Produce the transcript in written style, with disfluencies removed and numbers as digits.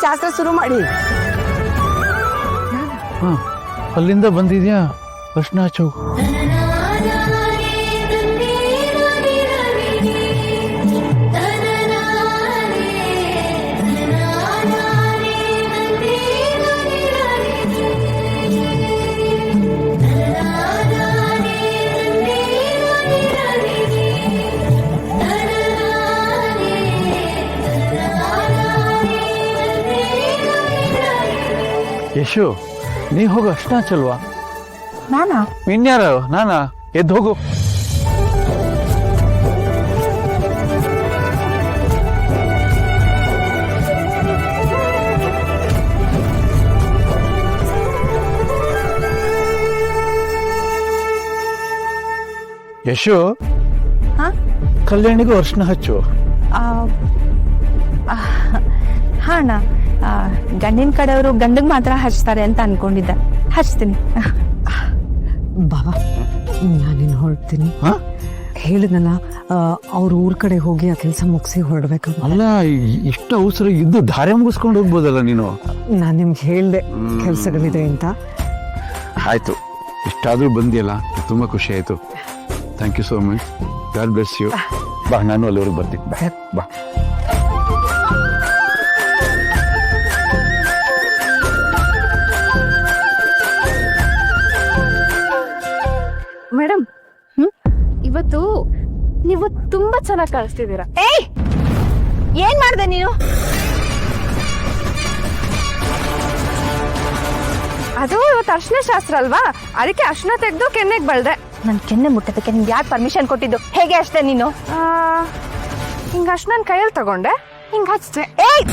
ಶಾಸ್ತ್ರ ಶುರು ಮಾಡಿ. ಅಲ್ಲಿಂದ ಬಂದಿದ್ಯಾ ಅರ್ಶನ ಹಚ್ಚು. ಯಶು, ನೀ ಹೋಗು, ಅರ್ಶನ ಹಚ್ಚಲ್ವಾ? ನಾನಾ? ಇನ್ಯಾರ? ನಾನಾ? ಎದ್ದು ಹೋಗು. ಯಶು, ಕಲ್ಯಾಣಿಗೂ ಅರ್ಶನ ಹಚ್ಚು. ಹಾ ಅಣ್ಣ, ಗಂಡಿನ ಕಡೆಯವರು ಗಂಡಿಗೆ ಮಾತ್ರ ಹಚ್ತಾರೆ ಅಂತ ಅನ್ಕೊಂಡಿದ್ದೆ. ಹಚ್ತೀನಿ. ಬಾಬಾ, ನಾನಿನ್ನು ಹೊರಡ್ತೀನಿ. ಹೇಳಿದ್ನಲ್ಲ, ಅವ್ರ ಊರ್ ಕಡೆ ಹೋಗಿ ಆ ಕೆಲಸ ಮುಗಿಸಿ ಹೊರಡ್ಬೇಕು. ಅಲ್ಲ, ಇಷ್ಟು ಅವಸರ ಇದ್ದು ಧಾರೆ ಮುಗಿಸ್ಕೊಂಡು ಹೋಗ್ಬೋದಲ್ಲ ನೀನು. ನಾನು ನಿಮ್ಗೆ ಹೇಳ್ದೆ ಕೆಲಸಗಳಿದೆ ಅಂತ. ಆಯ್ತು, ಇಷ್ಟಾದ್ರೂ ಬಂದಿಯಲ್ಲ, ತುಂಬಾ ಖುಷಿ ಆಯ್ತು. Thank you so much. God bless you. ಬಾ, ನಾನು ಅಲ್ಲಿವರೆಗೆ ಬರ್ತೀನಿ. ಬಾ. ಮೇಡಮ್, ಇವತ್ತು ನೀವು ತುಂಬಾ ಚೆನ್ನಾಗಿ ಕಾಣಿಸ್ತಿದ್ದೀರಾ. ಏಯ್, ಏನ್ ಮಾಡ್ದೆ ನೀನು? ಅದು ಇವತ್ತು ಅರ್ಶನ ಶಾಸ್ತ್ರ ಅಲ್ವಾ, ಅದಕ್ಕೆ ಅರ್ಶನ ತೆಗೆದು ಕೆನ್ನೆಗೆ ಬಳ್ದೆ. ನನ್ ಕೆನ್ನೆ ಮುಟ್ಟೋದಕ್ಕೆ ನಿಮ್ಗೆ ಯಾರು ಪರ್ಮಿಷನ್ ಕೊಟ್ಟಿದ್ದು? ಹೇಗೆ ಅಷ್ಟೇ ನೀನು? ಹಿಂಗ ಅರ್ಶನ ಕೈಯಲ್ಲಿ ತಗೊಂಡೆ, ಹಿಂಗ ಹಚ್ತೆ. ಏಯ್,